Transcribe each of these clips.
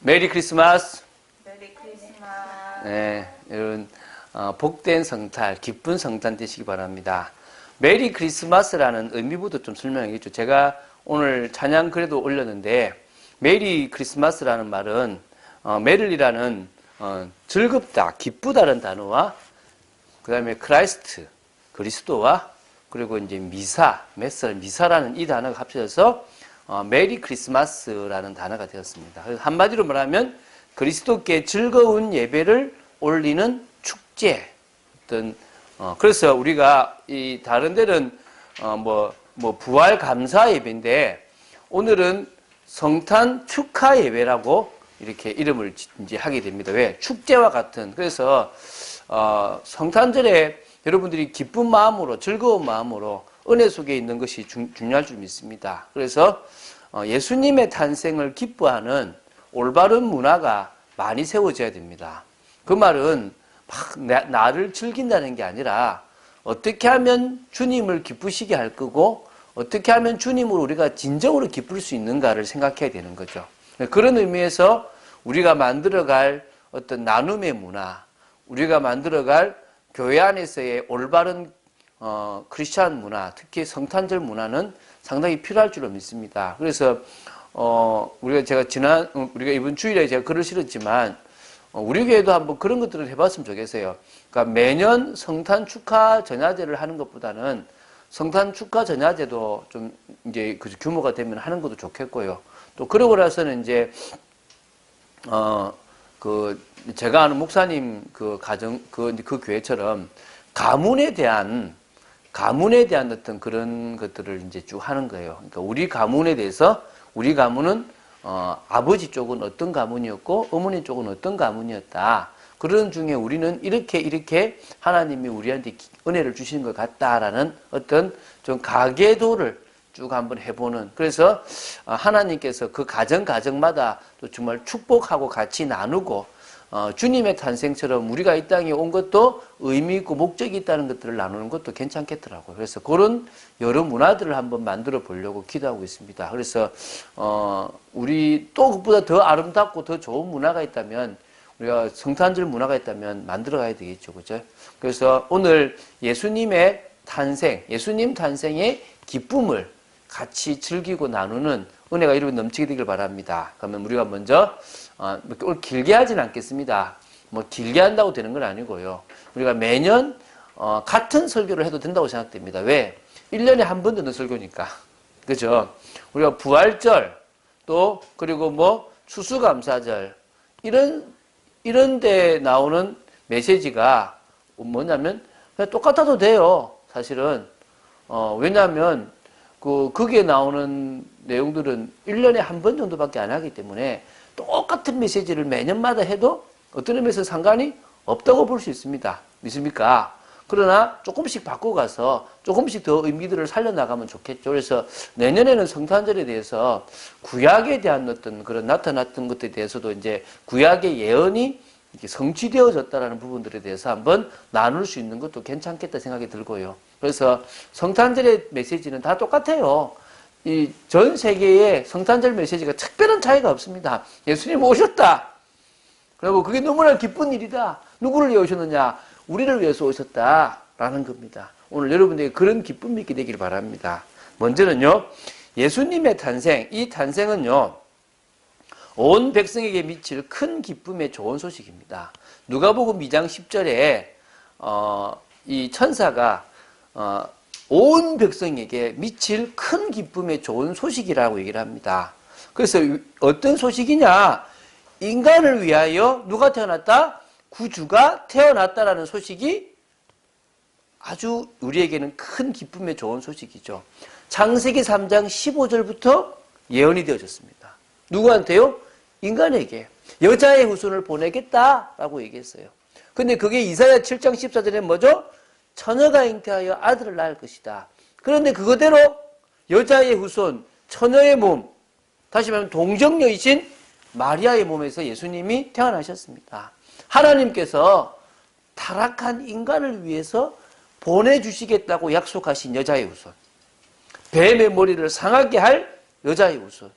메리 크리스마스. 메리 크리스마스. 네, 여러분 복된 성탄, 기쁜 성탄 되시기 바랍니다. 메리 크리스마스라는 의미부터 좀 설명하겠죠. 제가 오늘 찬양 글에도 올렸는데 메리 크리스마스라는 말은 메릴이라는 즐겁다, 기쁘다는 단어와 그 다음에 크라이스트, 그리스도와 그리고 이제 미사라는 이 단어가 합쳐져서 메리 크리스마스라는 단어가 되었습니다. 그래서 한마디로 말하면 그리스도께 즐거운 예배를 올리는 축제. 그래서 우리가 이 다른 데는 부활 감사 예배인데 오늘은 성탄 축하 예배라고 이렇게 이름을 이제 하게 됩니다. 왜? 축제와 같은. 그래서 성탄절에 여러분들이 기쁜 마음으로, 즐거운 마음으로 은혜 속에 있는 것이 중요할 줄 믿습니다. 그래서 예수님의 탄생을 기뻐하는 올바른 문화가 많이 세워져야 됩니다. 그 말은 막 나를 즐긴다는 게 아니라 어떻게 하면 주님을 기쁘시게 할 거고 어떻게 하면 주님을 우리가 진정으로 기쁠 수 있는가를 생각해야 되는 거죠. 그런 의미에서 우리가 만들어갈 어떤 나눔의 문화, 우리가 만들어갈 교회 안에서의 올바른 크리스찬 문화, 특히 성탄절 문화는 상당히 필요할 줄로 믿습니다. 그래서 우리가 이번 주일에 제가 글을 실었지만 우리 교회도 한번 그런 것들을 해봤으면 좋겠어요. 그러니까 매년 성탄 축하 전야제를 하는 것보다는 성탄 축하 전야제도 좀 이제 그 규모가 되면 하는 것도 좋겠고요. 또 그러고 나서는 이제 제가 아는 목사님 그 교회처럼 가문에 대한 어떤 그런 것들을 이제 쭉 하는 거예요. 그러니까 우리 가문에 대해서 우리 가문은 아버지 쪽은 어떤 가문이었고 어머니 쪽은 어떤 가문이었다. 그런 중에 우리는 이렇게 하나님이 우리한테 은혜를 주시는 것 같다라는 어떤 좀 가계도를 쭉 한번 해보는. 그래서 하나님께서 그 가정마다 또 정말 축복하고 같이 나누고 주님의 탄생처럼 우리가 이 땅에 온 것도 의미 있고 목적이 있다는 것들을 나누는 것도 괜찮겠더라고요. 그래서 그런 여러 문화들을 한번 만들어 보려고 기도하고 있습니다. 그래서 우리 또 그것보다 더 아름답고 더 좋은 문화가 있다면 우리가 성탄절 문화가 있다면 만들어 가야 되겠죠. 그죠? 그래서 오늘 예수님 탄생의 기쁨을 같이 즐기고 나누는 은혜가 이루어 넘치게 되길 바랍니다. 그러면 우리가 먼저 오늘 길게 하진 않겠습니다. 길게 한다고 되는 건 아니고요. 우리가 매년 같은 설교를 해도 된다고 생각됩니다. 왜? 1년에 한 번 듣는 설교니까. 그죠? 우리가 부활절 또 그리고 추수감사절 이런 데 나오는 메시지가 뭐냐면 그냥 똑같아도 돼요. 사실은 왜냐하면 거기에 나오는 내용들은 1년에 한 번 정도밖에 안 하기 때문에 똑같은 메시지를 매년마다 해도 어떤 의미에서 상관이 없다고 볼 수 있습니다. 믿습니까? 그러나 조금씩 바꿔가서 조금씩 더 의미들을 살려나가면 좋겠죠. 그래서 내년에는 성탄절에 대해서 구약에 대한 어떤 그런 나타났던 것들에 대해서도 이제 구약의 예언이 이렇게 성취되어졌다라는 부분들에 대해서 한번 나눌 수 있는 것도 괜찮겠다 생각이 들고요. 그래서 성탄절의 메시지는 다 똑같아요. 이 전 세계의 성탄절 메시지가 특별한 차이가 없습니다. 예수님 오셨다. 그리고 그게 너무나 기쁜 일이다. 누구를 위해 오셨느냐? 우리를 위해서 오셨다라는 겁니다. 오늘 여러분들에게 그런 기쁨이 있게 되길 바랍니다. 먼저는요, 예수님의 탄생, 이 탄생은요, 온 백성에게 미칠 큰 기쁨의 좋은 소식입니다. 누가복음 2장 10절에 이 천사가 온 백성에게 미칠 큰 기쁨의 좋은 소식이라고 얘기를 합니다. 그래서 어떤 소식이냐? 인간을 위하여 누가 태어났다? 구주가 태어났다라는 소식이 아주 우리에게는 큰 기쁨의 좋은 소식이죠. 창세기 3장 15절부터 예언이 되어졌습니다. 누구한테요? 인간에게. 여자의 후손을 보내겠다라고 얘기했어요. 근데 그게 이사야 7장 14절에 뭐죠? 처녀가 잉태하여 아들을 낳을 것이다. 그런데 그거대로 여자의 후손, 처녀의 몸, 다시 말하면 동정녀이신 마리아의 몸에서 예수님이 태어나셨습니다. 하나님께서 타락한 인간을 위해서 보내주시겠다고 약속하신 여자의 후손, 뱀의 머리를 상하게 할 여자의 후손,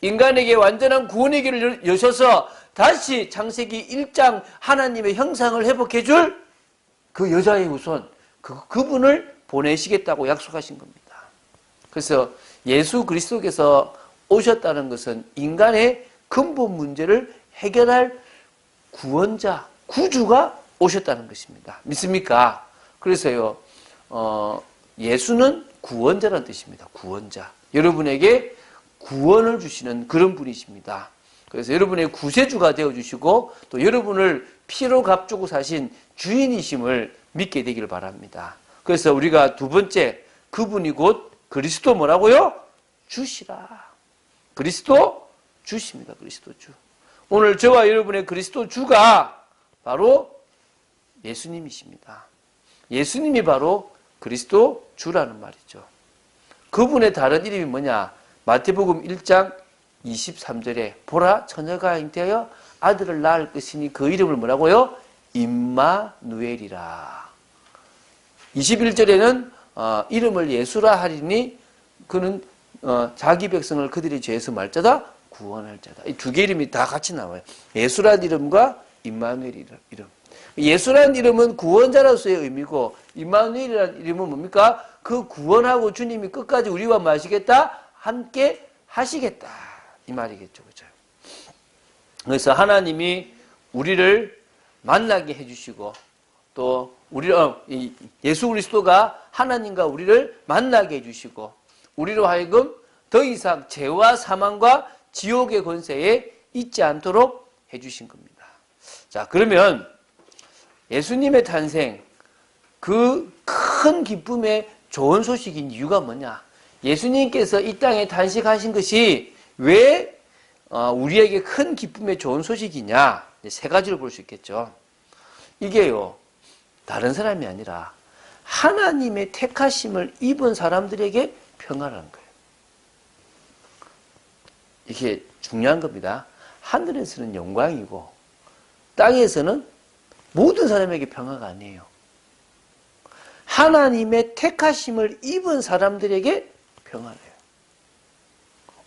인간에게 완전한 구원의 길을 여셔서 다시 창세기 1장 하나님의 형상을 회복해 줄 그 여자의 후손, 그분을 보내시겠다고 약속하신 겁니다. 그래서 예수 그리스도께서 오셨다는 것은 인간의 근본 문제를 해결할 구원자, 구주가 오셨다는 것입니다. 믿습니까? 그래서요, 예수는 구원자라는 뜻입니다. 구원자. 여러분에게 구원을 주시는 그런 분이십니다. 그래서 여러분의 구세주가 되어주시고 또 여러분을 피로 값주고 사신 주인이심을 믿게 되기를 바랍니다. 그래서 우리가 두 번째, 그분이 곧 그리스도 뭐라고요? 주시라. 그리스도 주십니다. 그리스도 주. 오늘 저와 여러분의 그리스도 주가 바로 예수님이십니다. 예수님이 바로 그리스도 주라는 말이죠. 그분의 다른 이름이 뭐냐? 마태복음 1장 23절에 보라 처녀가 잉태하여 아들을 낳을 것이니 그 이름을 뭐라고요? 임마누엘이라. 21절에는 이름을 예수라 하리니 그는 자기 백성을 그들의 죄에서 말자다 구원할 자다. 이 두 개 이름이 다 같이 나와요. 예수란 이름과 임마누엘 이름. 예수란 이름은 구원자로서의 의미고 임마누엘이라는 이름은 뭡니까? 그 구원하고 주님이 끝까지 우리와 뭐 하시겠다? 함께 하시겠다. 이 말이겠죠. 그죠? 그래서 하나님이 우리를 만나게 해주시고 또 예수 그리스도가 하나님과 우리를 만나게 해주시고 우리로 하여금 더 이상 죄와 사망과 지옥의 권세에 있지 않도록 해주신 겁니다. 자, 그러면 예수님의 탄생, 그 큰 기쁨의 좋은 소식인 이유가 뭐냐? 예수님께서 이 땅에 탄생하신 것이 왜 우리에게 큰 기쁨의 좋은 소식이냐? 세 가지를 볼 수 있겠죠. 이게요, 다른 사람이 아니라 하나님의 택하심을 입은 사람들에게 평화라는 거예요. 이게 중요한 겁니다. 하늘에서는 영광이고 땅에서는 모든 사람에게 평화가 아니에요. 하나님의 택하심을 입은 사람들에게 평화래요.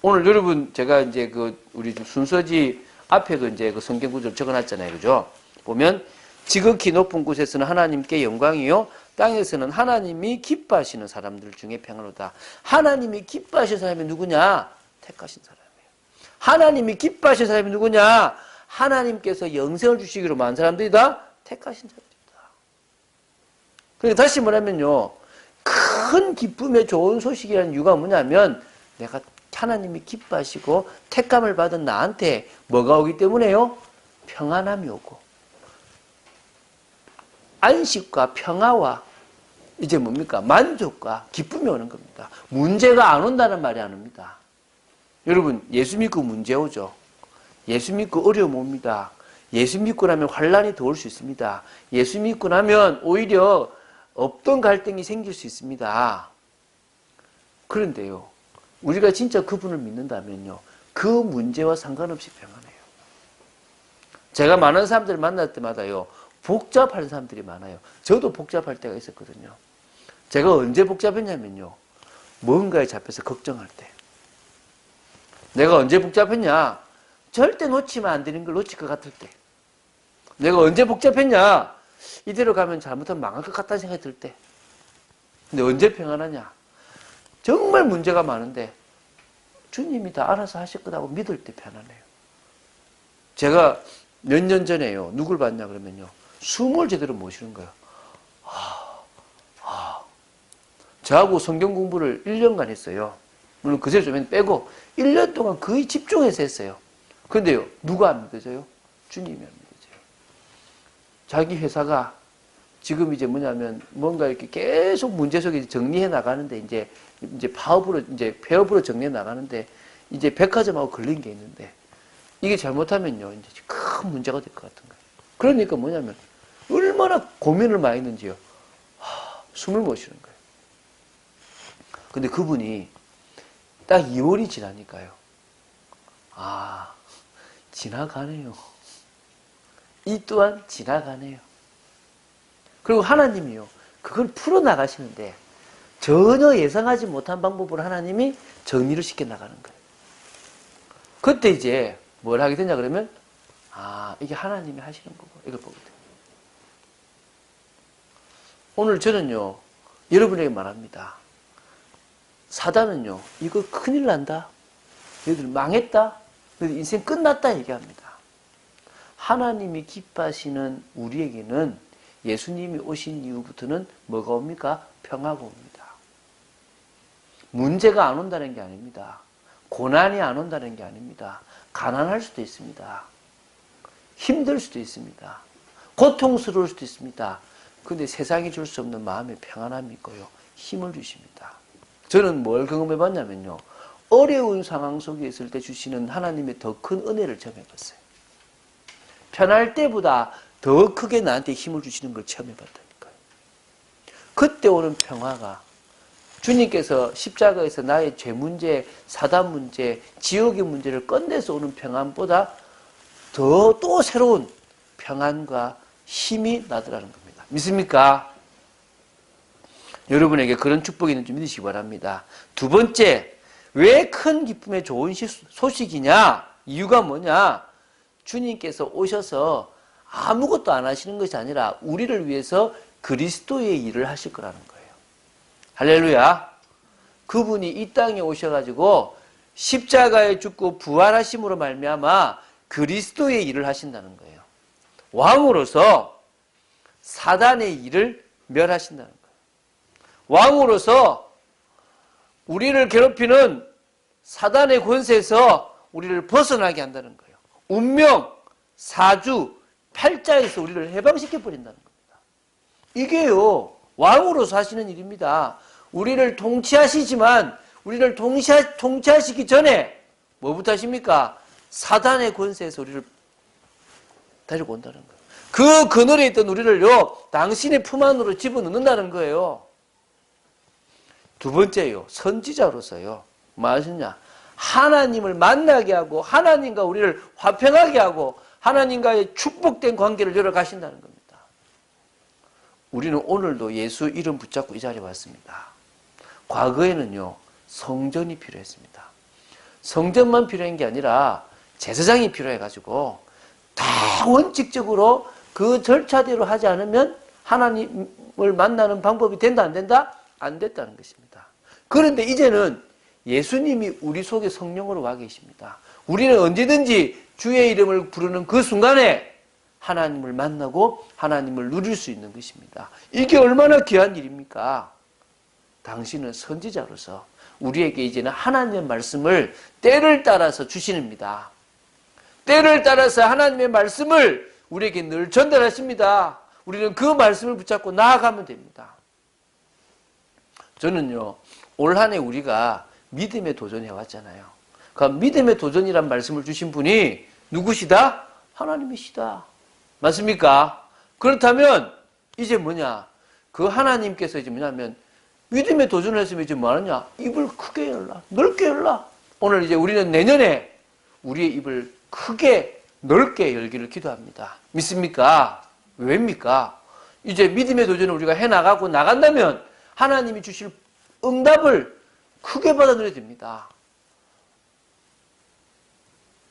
오늘 여러분 제가 이제 우리 순서지 앞에 그 성경 구절을 적어놨잖아요, 그죠? 보면 지극히 높은 곳에서는 하나님께 영광이요 땅에서는 하나님이 기뻐하시는 사람들 중에 평화로다. 하나님이 기뻐하시는 사람이 누구냐? 택하신 사람이에요. 하나님이 기뻐하시는 사람이 누구냐? 하나님께서 영생을 주시기로 많은 사람들이다. 택하신 자들이다. 그러니까 다시 말하면요, 큰 기쁨의 좋은 소식이라는 이유가 뭐냐면 내가 하나님이 기뻐하시고 택감을 받은 나한테 뭐가 오기 때문에요? 평안함이 오고 안식과 평화와 이제 뭡니까? 만족과 기쁨이 오는 겁니다. 문제가 안 온다는 말이 안 옵니다. 여러분, 예수 믿고 문제 오죠. 예수 믿고 어려움 옵니다. 예수 믿고 나면 환란이 더 올 수 있습니다. 예수 믿고 나면 오히려 없던 갈등이 생길 수 있습니다. 그런데요, 우리가 진짜 그분을 믿는다면요, 그 문제와 상관없이 평안해요. 제가 많은 사람들을 만날 때마다요, 복잡한 사람들이 많아요. 저도 복잡할 때가 있었거든요. 제가 언제 복잡했냐면요, 뭔가에 잡혀서 걱정할 때. 내가 언제 복잡했냐? 절대 놓치면 안 되는 걸 놓칠 것 같을 때. 내가 언제 복잡했냐? 이대로 가면 잘못하면 망할 것 같다는 생각이 들 때. 근데 언제 평안하냐? 정말 문제가 많은데 주님이 다 알아서 하실 거라고 믿을 때 편안해요. 제가 몇 년 전에요, 누굴 봤냐 그러면요, 숨을 제대로 못 쉬는 거예요. 저하고 성경 공부를 1년간 했어요. 물론 그새 좀 빼고 1년 동안 거의 집중해서 했어요. 그런데요, 누가 안 믿어져요? 주님이 안 믿어져요. 자기 회사가 지금 이제 뭐냐면 뭔가 이렇게 계속 문제 속에 정리해 나가는데 이제 폐업으로 정리해 나가는데 이제 백화점하고 걸린 게 있는데 이게 잘못하면요, 이제 큰 문제가 될 것 같은 거예요. 그러니까 뭐냐면 얼마나 고민을 많이 했는지요. 숨을 못 쉬는 거예요. 근데 그분이 딱 2월이 지나니까요. 지나가네요. 이 또한 지나가네요. 그리고 하나님이요, 그걸 풀어나가시는데 전혀 예상하지 못한 방법으로 하나님이 정리를 시켜나가는 거예요. 그때 이제 뭘 하게 되냐 그러면 이게 하나님이 하시는 거고 이걸 보게 돼요. 오늘 저는요 여러분에게 말합니다. 사단은요 이거 큰일 난다, 너희들 망했다, 너희들 인생 끝났다 얘기합니다. 하나님이 기뻐하시는 우리에게는 예수님이 오신 이후부터는 뭐가 옵니까? 평화가 옵니다. 문제가 안 온다는 게 아닙니다. 고난이 안 온다는 게 아닙니다. 가난할 수도 있습니다. 힘들 수도 있습니다. 고통스러울 수도 있습니다. 그런데 세상이 줄 수 없는 마음의 평안함이 있고요. 힘을 주십니다. 저는 뭘 경험해 봤냐면요. 어려운 상황 속에 있을 때 주시는 하나님의 더 큰 은혜를 체험해 봤어요. 편할 때보다 더 크게 나한테 힘을 주시는 걸 체험해 봤다니까요. 그때 오는 평화가 주님께서 십자가에서 나의 죄 문제, 사단 문제, 지옥의 문제를 끝내서 오는 평안보다 더 또 새로운 평안과 힘이 나더라는 겁니다. 믿습니까? 여러분에게 그런 축복이 있는 줄 믿으시기 바랍니다. 두 번째, 왜 큰 기쁨의 좋은 소식이냐? 이유가 뭐냐? 주님께서 오셔서 아무것도 안 하시는 것이 아니라 우리를 위해서 그리스도의 일을 하실 거라는 거예요. 할렐루야. 그분이 이 땅에 오셔가지고 십자가에 죽고 부활하심으로 말미암아 그리스도의 일을 하신다는 거예요. 왕으로서 사단의 일을 멸하신다는 거예요. 왕으로서 우리를 괴롭히는 사단의 권세에서 우리를 벗어나게 한다는 거예요. 운명, 사주, 팔자에서 우리를 해방시켜 버린다는 겁니다. 이게요, 왕으로서 하시는 일입니다. 우리를 통치하시지만 우리를 통치하시기 전에 뭐부터 하십니까? 사단의 권세에서 우리를 데리고 온다는 거예요. 그 그늘에 있던 우리를요, 당신의 품 안으로 집어넣는다는 거예요. 두 번째요, 선지자로서요. 뭐 하시냐? 하나님을 만나게 하고 하나님과 우리를 화평하게 하고 하나님과의 축복된 관계를 열어가신다는 겁니다. 우리는 오늘도 예수 이름 붙잡고 이 자리에 왔습니다. 과거에는요, 성전이 필요했습니다. 성전만 필요한 게 아니라 제사장이 필요해가지고 다 원칙적으로 그 절차대로 하지 않으면 하나님을 만나는 방법이 된다 안 된다? 안 됐다는 것입니다. 그런데 이제는 예수님이 우리 속에 성령으로 와 계십니다. 우리는 언제든지 주의 이름을 부르는 그 순간에 하나님을 만나고 하나님을 누릴 수 있는 것입니다. 이게 얼마나 귀한 일입니까? 당신은 선지자로서 우리에게 이제는 하나님의 말씀을 때를 따라서 주시는입니다. 때를 따라서 하나님의 말씀을 우리에게 늘 전달하십니다. 우리는 그 말씀을 붙잡고 나아가면 됩니다. 저는요, 올 한 해 우리가 믿음의 도전해 왔잖아요. 그 믿음의 도전이란 말씀을 주신 분이 누구시다? 하나님이시다. 맞습니까? 그렇다면 이제 뭐냐? 그 하나님께서 이제 뭐냐면 믿음의 도전을 했으면 이제 뭐 하느냐? 입을 크게 열라. 넓게 열라. 오늘 이제 우리는 내년에 우리의 입을 크게 넓게 열기를 기도합니다. 믿습니까? 왜입니까? 이제 믿음의 도전을 우리가 해나가고 나간다면 하나님이 주실 응답을 크게 받아들여야 됩니다.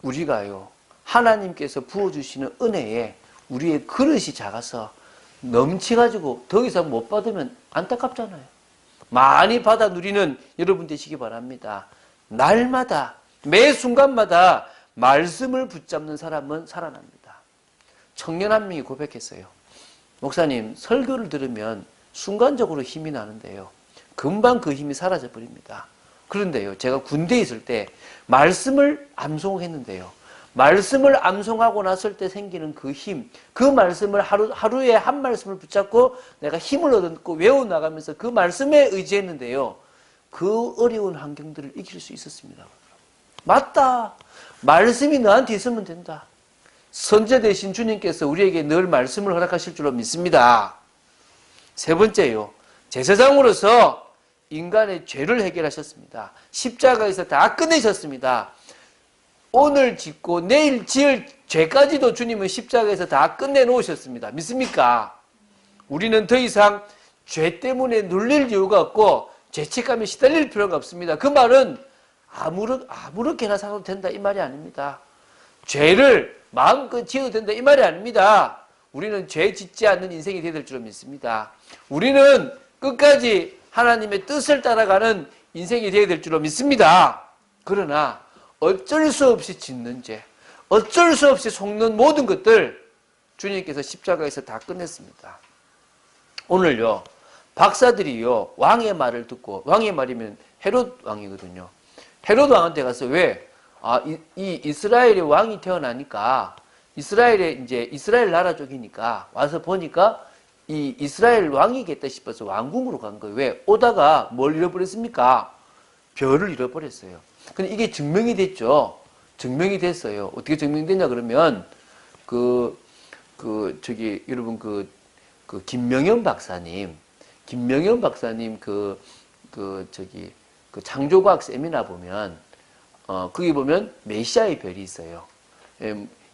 우리가요, 하나님께서 부어주시는 은혜에 우리의 그릇이 작아서 넘치가지고 더 이상 못 받으면 안타깝잖아요. 많이 받아 누리는 여러분 되시기 바랍니다. 날마다, 매 순간마다 말씀을 붙잡는 사람은 살아납니다. 청년 한 명이 고백했어요. 목사님, 설교를 들으면 순간적으로 힘이 나는데요, 금방 그 힘이 사라져 버립니다. 그런데요, 제가 군대에 있을 때 말씀을 암송했는데요, 말씀을 암송하고 났을 때 생기는 그 힘, 그 말씀을 하루에 한 말씀을 붙잡고 내가 힘을 얻고 외워나가면서 그 말씀에 의지했는데요, 그 어려운 환경들을 이길 수 있었습니다. 맞다. 말씀이 너한테 있으면 된다. 선제 되신 주님께서 우리에게 늘 말씀을 허락하실 줄로 믿습니다. 세 번째요, 제사장으로서 인간의 죄를 해결하셨습니다. 십자가에서 다 끝내셨습니다. 오늘 짓고 내일 지을 죄까지도 주님은 십자가에서 다 끝내놓으셨습니다. 믿습니까? 우리는 더 이상 죄 때문에 눌릴 이유가 없고 죄책감에 시달릴 필요가 없습니다. 그 말은 아무렇게나 살아도 된다 이 말이 아닙니다. 죄를 마음껏 지어도 된다 이 말이 아닙니다. 우리는 죄 짓지 않는 인생이 되야 될 줄 믿습니다. 우리는 끝까지 하나님의 뜻을 따라가는 인생이 되어야 될 줄로 믿습니다. 그러나 어쩔 수 없이 짓는 죄, 어쩔 수 없이 속는 모든 것들 주님께서 십자가에서 다 끝냈습니다. 오늘요 박사들이요 왕의 말을 듣고, 왕의 말이면 헤롯 왕이거든요. 헤롯 왕한테 가서 왜? 이 이스라엘의 왕이 태어나니까 이스라엘 나라 쪽이니까 와서 보니까 이 이스라엘 왕이겠다 싶어서 왕궁으로 간 거예요. 왜? 오다가 뭘 잃어버렸습니까? 별을 잃어버렸어요. 근데 이게 증명이 됐죠. 증명이 됐어요. 어떻게 증명됐냐 그러면 여러분 김명현 박사님 창조과학 세미나 보면 거기 보면 메시아의 별이 있어요.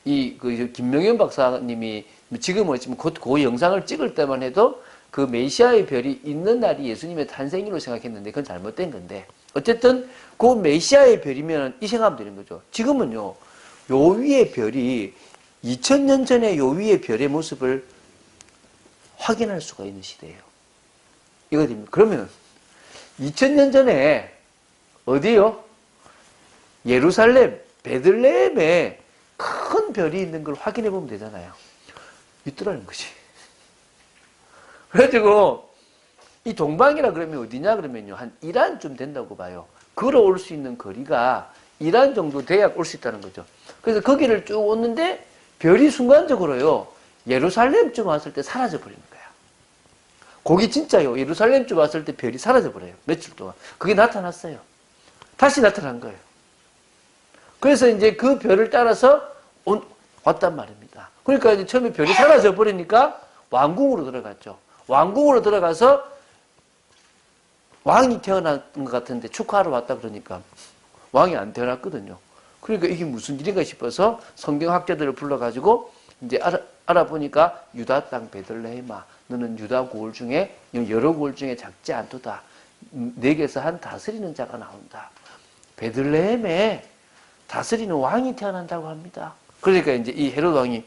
김명현 박사님이 지금 그 영상을 찍을 때만 해도 그 메시아의 별이 있는 날이 예수님의 탄생일로 생각했는데 그건 잘못된 건데, 어쨌든 그 메시아의 별이면 이 생각하면 되는 거죠. 지금은요 요 위의 별이 2000년 전에 요 위의 별의 모습을 확인할 수가 있는 시대예요. 이거 됩니까? 그러면 2000년 전에 어디요? 예루살렘, 베들레헴에 큰 별이 있는 걸 확인해 보면 되잖아요. 있더라는 거지. 그래가지고 이 동방이라 그러면 어디냐 그러면요 한 이란쯤 된다고 봐요. 걸어올 수 있는 거리가 이란 정도 돼야 올 수 있다는 거죠. 그래서 거기를 쭉 오는데 별이 순간적으로요 예루살렘쯤 왔을 때 사라져 버리는 거야. 거기 진짜요 예루살렘쯤 왔을 때 별이 사라져 버려요. 며칠 동안 그게 나타났어요. 다시 나타난 거예요. 그래서 이제 그 별을 따라서 왔단 말입니다. 그러니까 이제 처음에 별이 사라져 버리니까 왕궁으로 들어갔죠. 왕궁으로 들어가서 왕이 태어난 것 같은데 축하하러 왔다 그러니까 왕이 안 태어났거든요. 그러니까 이게 무슨 일인가 싶어서 성경학자들을 불러가지고 이제 알아보니까 유다 땅 베들레헴아, 너는 유다 고을 중에 여러 고을 중에 작지 않도다. 내게서 한 다스리는 자가 나온다. 베들레헴에 다스리는 왕이 태어난다고 합니다. 그러니까 이제 이 헤롯 왕이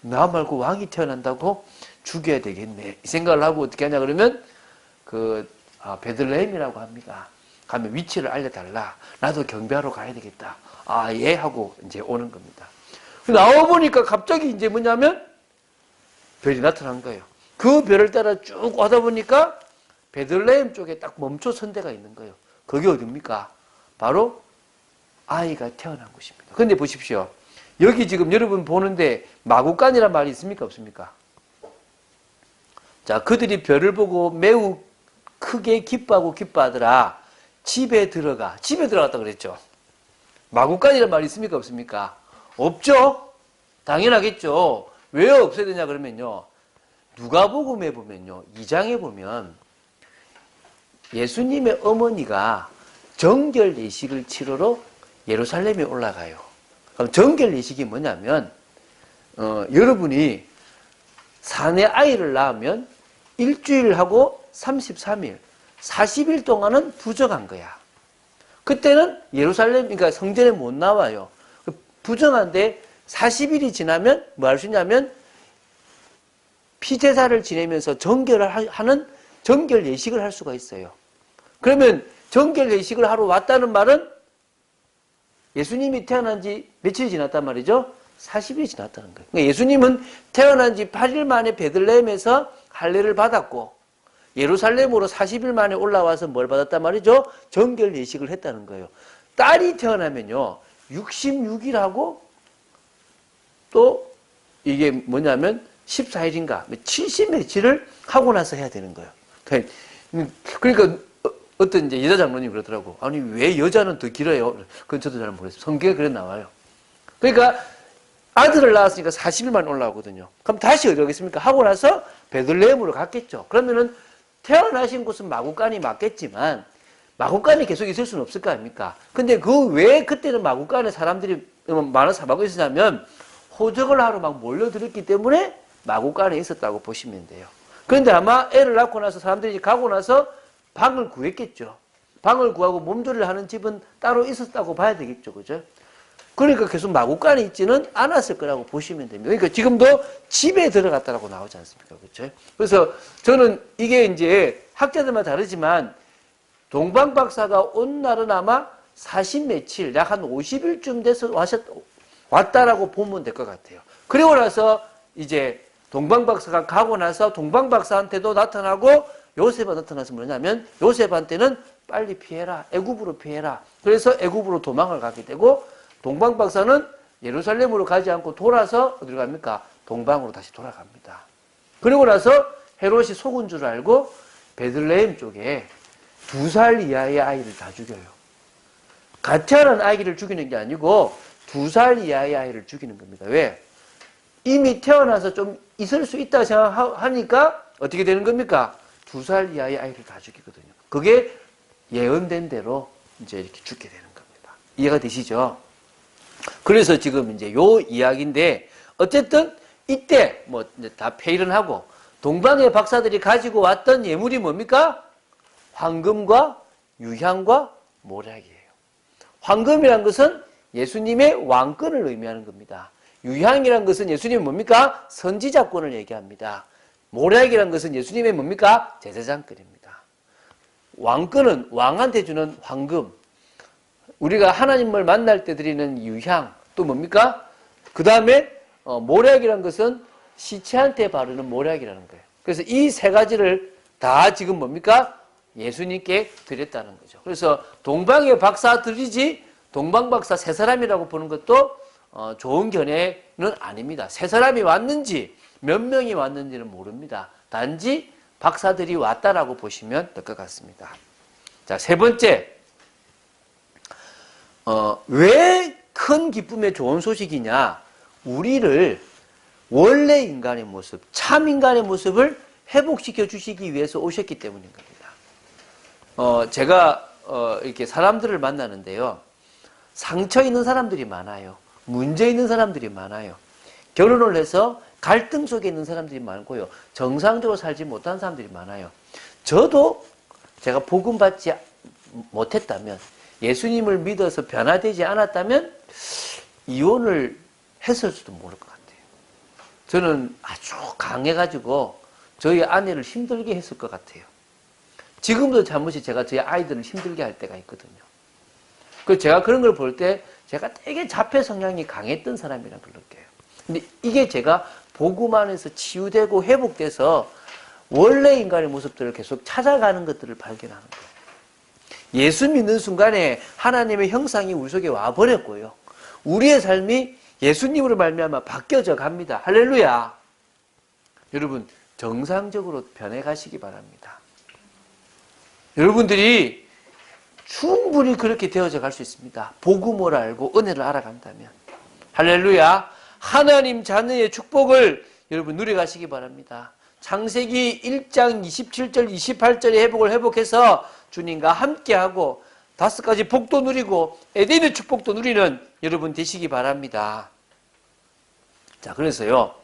나 말고 왕이 태어난다고 죽여야 되겠네. 이 생각을 하고 어떻게 하냐 그러면 베들레헴이라고 합니다. 가면 위치를 알려달라. 나도 경배하러 가야 되겠다. 예 하고 이제 오는 겁니다. 나와 보니까 갑자기 이제 뭐냐면 별이 나타난 거예요. 그 별을 따라 쭉 와다 보니까 베들레헴 쪽에 딱 멈춰 선 데가 있는 거예요. 그게 어딥니까? 바로 아이가 태어난 곳입니다. 그런데 보십시오. 여기 지금 여러분 보는데 마구간이란 말이 있습니까? 없습니까? 자, 그들이 별을 보고 매우 크게 기뻐하더라. 집에 들어갔다 그랬죠. 마구간이란 말이 있습니까? 없습니까? 없죠? 당연하겠죠. 왜 없어야 되냐 그러면요. 누가복음에 보면요. 2장에 보면 예수님의 어머니가 정결 예식을 치르러 예루살렘에 올라가요. 그럼 정결 예식이 뭐냐면 여러분이 사내 아이를 낳으면 일주일하고 33일, 40일 동안은 부정한 거야. 그때는 예루살렘, 그러니까 성전에 못 나와요. 부정한데 40일이 지나면 뭐 할 수 있냐면 피제사를 지내면서 정결을 하는 정결 예식을 할 수가 있어요. 그러면 정결 예식을 하러 왔다는 말은 예수님이 태어난 지 며칠이 지났단 말이죠? 40일이 지났다는 거예요. 그러니까 예수님은 태어난 지 8일 만에 베들레헴에서 할례를 받았고 예루살렘으로 40일 만에 올라와서 뭘 받았단 말이죠? 정결 예식을 했다는 거예요. 딸이 태어나면요 66일하고 또 이게 뭐냐면 14일인가 70며칠을 하고 나서 해야 되는 거예요. 그러니까 어떤 이제 여자 장로님이 그러더라고. 아니 왜 여자는 더 길어요? 그건 저도 잘 모르겠어요. 성경에 그래 나와요. 그러니까 아들을 낳았으니까 40일만 올라오거든요. 그럼 다시 어디 가겠습니까? 하고 나서 베들레헴으로 갔겠죠. 그러면은 태어나신 곳은 마구간이 맞겠지만 마구간이 계속 있을 수는 없을 거 아닙니까? 근데 그 왜 그때는 마구간에 사람들이 많아서 하고 있었냐면 호적을 하러 막 몰려들었기 때문에 마구간에 있었다고 보시면 돼요. 그런데 아마 애를 낳고 나서 사람들이 가고 나서 방을 구했겠죠. 방을 구하고 몸조리를 하는 집은 따로 있었다고 봐야 되겠죠. 그죠? 그러니까 계속 마구간에 있지는 않았을 거라고 보시면 됩니다. 그러니까 지금도 집에 들어갔다라고 나오지 않습니까? 그렇죠? 그래서 저는 이게 이제 학자들마다 다르지만 동방 박사가 온 날은 아마 40 며칠, 약 한 50일쯤 돼서 왔다라고 보면 될 것 같아요. 그리고 나서 이제 동방 박사가 가고 나서 동방 박사한테도 나타나고 요셉한테 나타나서 뭐냐면 요셉한테는 빨리 피해라. 애굽으로 피해라. 그래서 애굽으로 도망을 가게 되고 동방 박사는 예루살렘으로 가지 않고 돌아서 어디로 갑니까? 동방으로 다시 돌아갑니다. 그리고 나서 헤롯이 속은 줄 알고 베들레헴 쪽에 2살 이하의 아이를 다 죽여요. 갓 태어난 아이를 죽이는 게 아니고 2살 이하의 아이를 죽이는 겁니다. 왜? 이미 태어나서 좀 있을 수 있다고 생각하니까 어떻게 되는 겁니까? 2살 이하의 아이를 다 죽이거든요. 그게 예언된 대로 이제 이렇게 죽게 되는 겁니다. 이해가 되시죠? 그래서 지금 이제 요 이야기인데 어쨌든 이때 뭐 다 폐일은 하고 동방의 박사들이 가지고 왔던 예물이 뭡니까? 황금과 유향과 모략이에요. 황금이란 것은 예수님의 왕권을 의미하는 겁니다. 유향이란 것은 예수님의 뭡니까? 선지자권을 얘기합니다. 모략이란 것은 예수님의 뭡니까? 제사장권입니다. 왕권은 왕한테 주는 황금, 우리가 하나님을 만날 때 드리는 유향, 또 뭡니까? 그 다음에 모략이란 것은 시체한테 바르는 모략이라는 거예요. 그래서 이 세 가지를 다 지금 뭡니까? 예수님께 드렸다는 거죠. 그래서 동방의 박사들이지 동방 박사 세 사람이라고 보는 것도 좋은 견해는 아닙니다. 세 사람이 왔는지 몇 명이 왔는지는 모릅니다. 단지 박사들이 왔다라고 보시면 될 것 같습니다. 자, 세 번째. 왜 큰 기쁨의 좋은 소식이냐? 우리를 원래 인간의 모습, 참 인간의 모습을 회복시켜 주시기 위해서 오셨기 때문인 겁니다. 제가 이렇게 사람들을 만나는데요. 상처 있는 사람들이 많아요. 문제 있는 사람들이 많아요. 결혼을 해서 갈등 속에 있는 사람들이 많고요. 정상적으로 살지 못한 사람들이 많아요. 저도 제가 복음 받지 못했다면, 예수님을 믿어서 변화되지 않았다면 이혼을 했을지도 모를 것 같아요. 저는 아주 강해가지고 저희 아내를 힘들게 했을 것 같아요. 지금도 잠시 제가 저희 아이들을 힘들게 할 때가 있거든요. 그래서 제가 그런 걸 볼 때 제가 되게 자폐 성향이 강했던 사람이라는 걸 느껴요. 근데 이게 제가 복음 안에서 치유되고 회복돼서 원래 인간의 모습들을 계속 찾아가는 것들을 발견하는 거예요. 예수 믿는 순간에 하나님의 형상이 우리 속에 와버렸고요. 우리의 삶이 예수님으로 말미암아 바뀌어져 갑니다. 할렐루야. 여러분 정상적으로 변해가시기 바랍니다. 여러분들이 충분히 그렇게 되어져 갈 수 있습니다. 복음을 알고 은혜를 알아간다면. 할렐루야. 하나님 자녀의 축복을 여러분 누려가시기 바랍니다. 창세기 1장 27절 28절의 회복해서 주님과 함께하고 5가지 복도 누리고 에덴의 축복도 누리는 여러분 되시기 바랍니다. 자, 그래서요,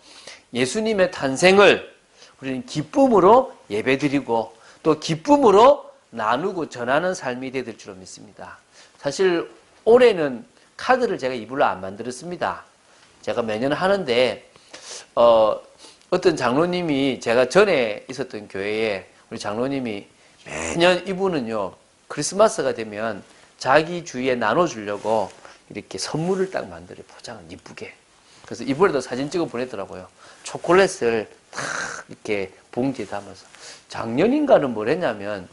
예수님의 탄생을 우리는 기쁨으로 예배드리고 또 기쁨으로 나누고 전하는 삶이 되될 줄로 믿습니다. 사실 올해는 카드를 제가 이불로 안 만들었습니다. 제가 매년 하는데 어떤 장로님이, 제가 전에 있었던 교회에 우리 장로님이 매년 이분은요 크리스마스가 되면 자기 주위에 나눠주려고 이렇게 선물을 딱 만들어요. 포장을 이쁘게. 그래서 이번에도 사진 찍어 보내더라고요. 초콜릿을 탁 이렇게 봉지에 담아서. 작년인가는 뭘 했냐면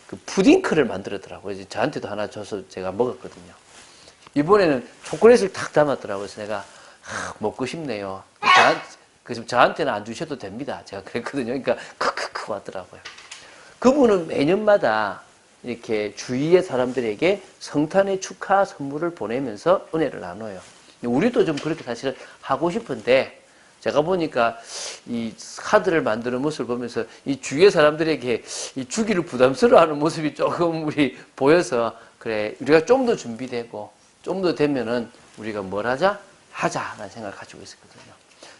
그 푸딩크를 만들었더라고요. 이제 저한테도 하나 줘서 제가 먹었거든요. 이번에는 초콜릿을 탁 담았더라고요. 그래서 내가 먹고 싶네요. 그래서 저한테는 안 주셔도 됩니다. 제가 그랬거든요. 그러니까 크크크 왔더라고요. 그분은 매년마다 이렇게 주위의 사람들에게 성탄의 축하 선물을 보내면서 은혜를 나눠요. 우리도 좀 그렇게 사실은 하고 싶은데 제가 보니까 이 카드를 만드는 모습을 보면서 이 주위의 사람들에게 이 주기를 부담스러워하는 모습이 조금 우리 보여서 그래 우리가 좀 더 준비되고 좀 더 되면은 우리가 뭘 하자라는 생각을 가지고 있었거든요.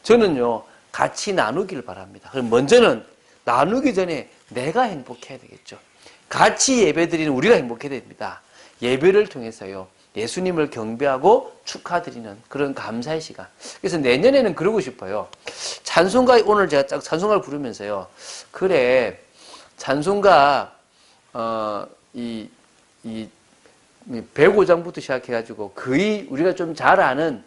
저는요 같이 나누기를 바랍니다. 그럼 먼저는 나누기 전에 내가 행복해야 되겠죠. 같이 예배드리는 우리가 행복해야 됩니다. 예배를 통해서요. 예수님을 경배하고 축하드리는 그런 감사의 시간. 그래서 내년에는 그러고 싶어요. 찬송가, 오늘 제가 딱 찬송가를 부르면서요. 그래, 찬송가, 105장부터 시작해가지고 거의 우리가 좀 잘 아는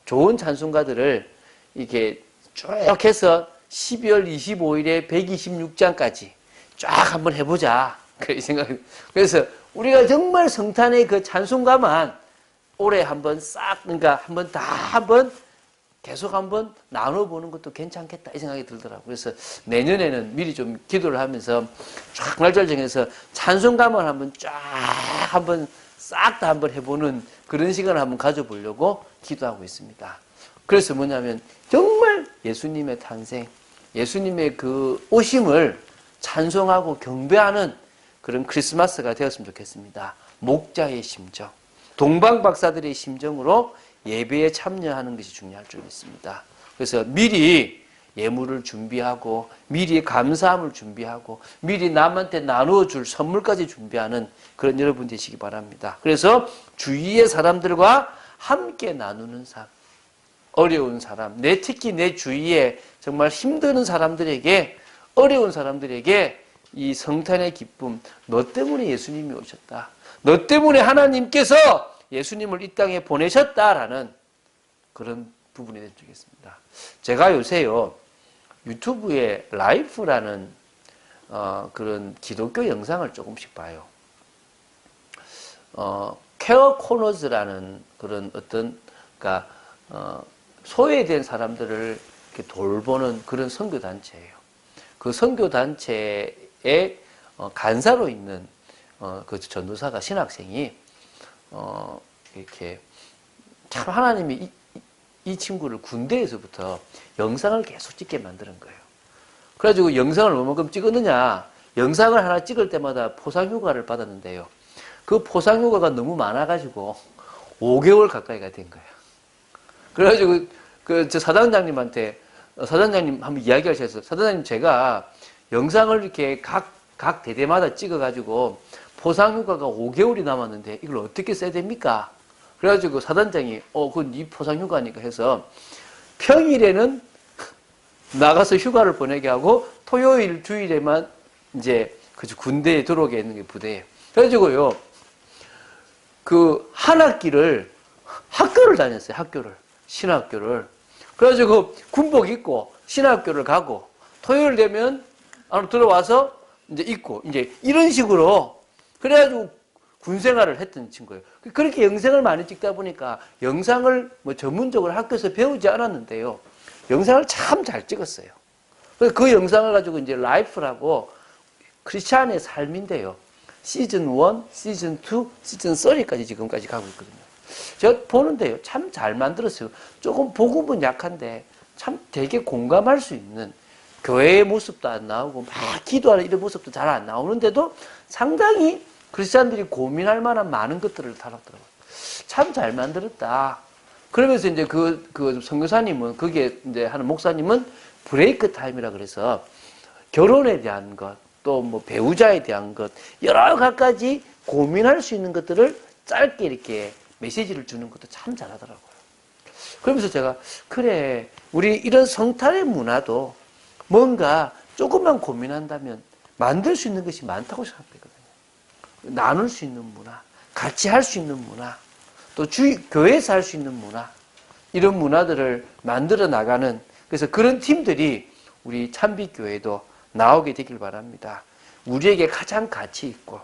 좋은 찬송가들을 이렇게 쭉 해서 12월 25일에 126장까지 쫙 한번 해보자. 그 생각. 그래서 우리가 정말 성탄의 그 찬송가만 올해 한번 싹, 그러니까 한번 다 한번 계속 한번 나눠보는 것도 괜찮겠다 이 생각이 들더라고요. 그래서 내년에는 미리 좀 기도를 하면서 쫙 날짜를 정해서 찬송가만 한번 쫙 한번 싹 다 한번 해보는 그런 시간을 한번 가져보려고 기도하고 있습니다. 그래서 뭐냐면 정말 예수님의 탄생, 예수님의 그 오심을 찬송하고 경배하는 그런 크리스마스가 되었으면 좋겠습니다. 목자의 심정, 동방 박사들의 심정으로 예배에 참여하는 것이 중요할 줄 믿습니다. 그래서 미리 예물을 준비하고 미리 감사함을 준비하고 미리 남한테 나누어 줄 선물까지 준비하는 그런 여러분 되시기 바랍니다. 그래서 주위의 사람들과 함께 나누는 삶, 어려운 사람, 특히 내 주위에 정말 힘드는 사람들에게, 어려운 사람들에게 이 성탄의 기쁨, 너 때문에 예수님이 오셨다. 너 때문에 하나님께서 예수님을 이 땅에 보내셨다라는 그런 부분이 되겠습니다. 제가 요새요, 유튜브에 라이프라는 그런 기독교 영상을 조금씩 봐요. 케어 코너즈라는 그런 어떤, 그러니까 소외된 사람들을 이렇게 돌보는 그런 선교단체예요. 그 선교단체에 간사로 있는 그 전도사가, 신학생이 이렇게 참 하나님이 이 친구를 군대에서부터 영상을 계속 찍게 만드는 거예요. 그래가지고 영상을 얼마만큼 찍었느냐, 영상을 하나 찍을 때마다 포상휴가를 받았는데요. 그 포상휴가가 너무 많아가지고 5개월 가까이가 된 거예요. 그래가지고 저 사단장님한테, 사단장님 한번 이야기하셔서, 사단장님 제가 영상을 이렇게 각 대대마다 찍어가지고 포상휴가가 5개월이 남았는데 이걸 어떻게 써야 됩니까? 그래가지고 사단장이 그건 네 포상휴가니까 해서 평일에는 나가서 휴가를 보내게 하고 토요일 주일에만 이제 군대에 들어오게 했는 게 부대예요. 그래가지고요, 그 한 학기를 학교를 다녔어요. 학교를, 신학교를. 그래가지고 군복 입고 신학교를 가고 토요일 되면 안으로 들어와서 이제 입고 이제 이런 식으로 그래가지고 군 생활을 했던 친구예요. 그렇게 영상을 많이 찍다 보니까 영상을 뭐 전문적으로 학교에서 배우지 않았는데요. 영상을 참 잘 찍었어요. 그래서 그 영상을 가지고 이제 라이프라고 크리스찬의 삶인데요. 시즌 1, 시즌 2, 시즌 3까지 지금까지 가고 있거든요. 제가 보는데요. 참 잘 만들었어요. 조금 복음은 약한데 참 되게 공감할 수 있는, 교회의 모습도 안 나오고 막 기도하는 이런 모습도 잘 안 나오는데도 상당히 크리스찬들이 고민할 만한 많은 것들을 다뤘더라고요. 참 잘 만들었다. 그러면서 이제 그 선교사님은, 거기에 이제 하는 목사님은 브레이크 타임이라 그래서 결혼에 대한 것, 또 뭐 배우자에 대한 것, 여러 가지 고민할 수 있는 것들을 짧게 이렇게 메시지를 주는 것도 참 잘하더라고요. 그러면서 제가, 그래, 우리 이런 성탄의 문화도 뭔가 조금만 고민한다면 만들 수 있는 것이 많다고 생각되거든요. 나눌 수 있는 문화, 같이 할 수 있는 문화, 또 교회에서 할 수 있는 문화, 이런 문화들을 만들어 나가는, 그래서 그런 팀들이 우리 찬빛교회도 나오게 되길 바랍니다. 우리에게 가장 가치 있고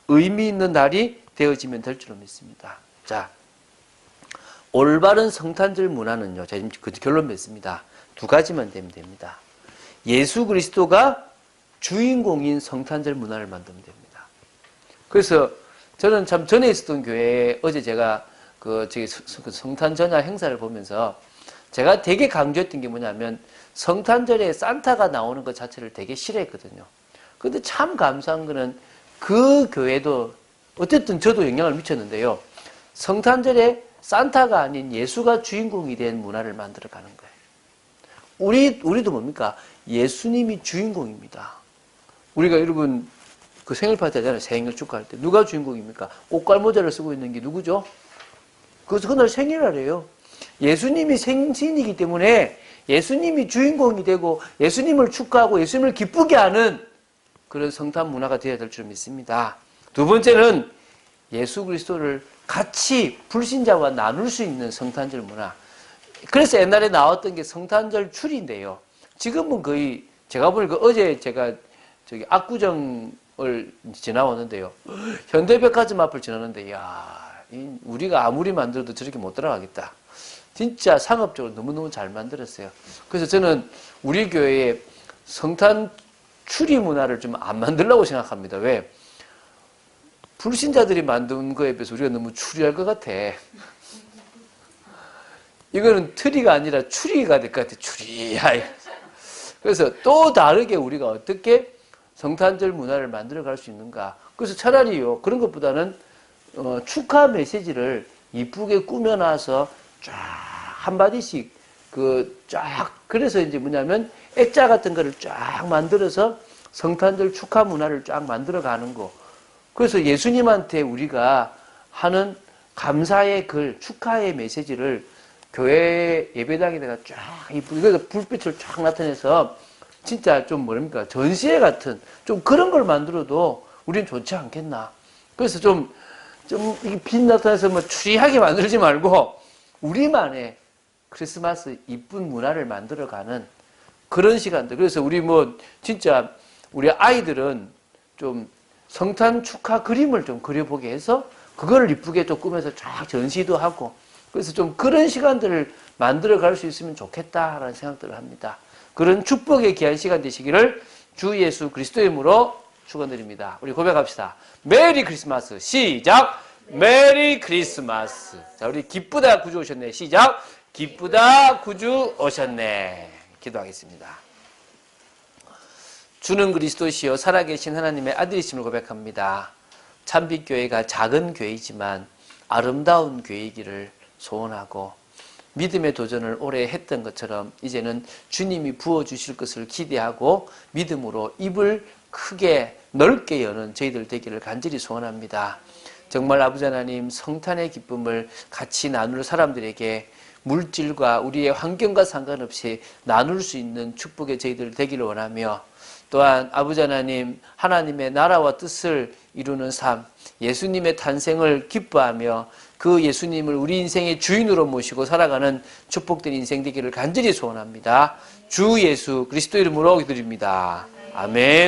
의미 있는 날이 되어지면 될 줄로 믿습니다. 자, 올바른 성탄절 문화는요, 제가 지금 그 결론 맺습니다. 2가지만 되면 됩니다. 예수 그리스도가 주인공인 성탄절 문화를 만들면 됩니다. 그래서 저는 참 전에 있었던 교회에 어제 제가 저기 성탄 전야 행사를 보면서 제가 되게 강조했던 게 뭐냐면 성탄절에 산타가 나오는 것 자체를 되게 싫어했거든요. 근데 참 감사한 거는 그 교회도 어쨌든 저도 영향을 미쳤는데요. 성탄절에 산타가 아닌 예수가 주인공이 된 문화를 만들어가는 거예요. 우리도 뭡니까? 예수님이 주인공입니다. 우리가 여러분 그 생일 파티 하잖아요. 생일 축하할 때. 누가 주인공입니까? 꽃갈 모자를 쓰고 있는 게 누구죠? 그래서 그날 생일이래요. 예수님이 생신이기 때문에 예수님이 주인공이 되고 예수님을 축하하고 예수님을 기쁘게 하는 그런 성탄 문화가 되어야 될 줄 믿습니다. 두 번째는 예수 그리스도를 같이 불신자와 나눌 수 있는 성탄절 문화. 그래서 옛날에 나왔던 게 성탄절 추리인데요. 지금은 거의 제가 보니까 어제 제가 저기 압구정을 지나왔는데요. 현대백화점 앞을 지나는데 우리가 아무리 만들어도 저렇게 못 따라가겠다. 진짜 상업적으로 너무너무 잘 만들었어요. 그래서 저는 우리 교회에 성탄 추리 문화를 좀 안 만들려고 생각합니다. 왜? 불신자들이 만든 거에 비해서 우리가 너무 추리할 것 같아. 이거는 트리가 아니라 추리가 될 것 같아. 추리야. 그래서 또 다르게 우리가 어떻게 성탄절 문화를 만들어 갈 수 있는가. 그래서 차라리요, 그런 것보다는 축하 메시지를 이쁘게 꾸며놔서 쫙 한마디씩 그래서 이제 뭐냐면 액자 같은 거를 쫙 만들어서 성탄절 축하 문화를 쫙 만들어 가는 거. 그래서 예수님한테 우리가 하는 감사의 글, 축하의 메시지를 교회 예배당에다가 쫙 이쁘게, 그래서 불빛을 쫙 나타내서 진짜 좀 전시회 같은 좀 그런 걸 만들어도 우리는 좋지 않겠나. 그래서 좀 빛 나타내서 추리하게 만들지 말고 우리만의 크리스마스 이쁜 문화를 만들어가는 그런 시간들. 그래서 진짜 우리 아이들은 좀 성탄 축하 그림을 좀 그려보게 해서 그거를 이쁘게 좀 꾸며서 쫙 전시도 하고 그래서 좀 그런 시간들을 만들어 갈 수 있으면 좋겠다라는 생각들을 합니다. 그런 축복의 귀한 시간 되시기를 주 예수 그리스도의 이름으로 축원드립니다. 우리 고백합시다. 메리 크리스마스. 시작. 메리 크리스마스. 자, 우리 기쁘다 구주 오셨네. 시작. 기쁘다 구주 오셨네. 기도하겠습니다. 주는 그리스도시요 살아계신 하나님의 아들이심을 고백합니다. 참빛교회가 작은 교회이지만 아름다운 교회이기를 소원하고 믿음의 도전을 오래 했던 것처럼 이제는 주님이 부어주실 것을 기대하고 믿음으로 입을 크게 넓게 여는 저희들 되기를 간절히 소원합니다. 정말 아버지 하나님 성탄의 기쁨을 같이 나눌 사람들에게 물질과 우리의 환경과 상관없이 나눌 수 있는 축복의 저희들 되기를 원하며 또한 아버지 하나님 하나님의 나라와 뜻을 이루는 삶 예수님의 탄생을 기뻐하며 그 예수님을 우리 인생의 주인으로 모시고 살아가는 축복된 인생 되기를 간절히 소원합니다. 주 예수 그리스도 이름으로 기도드립니다. 아멘.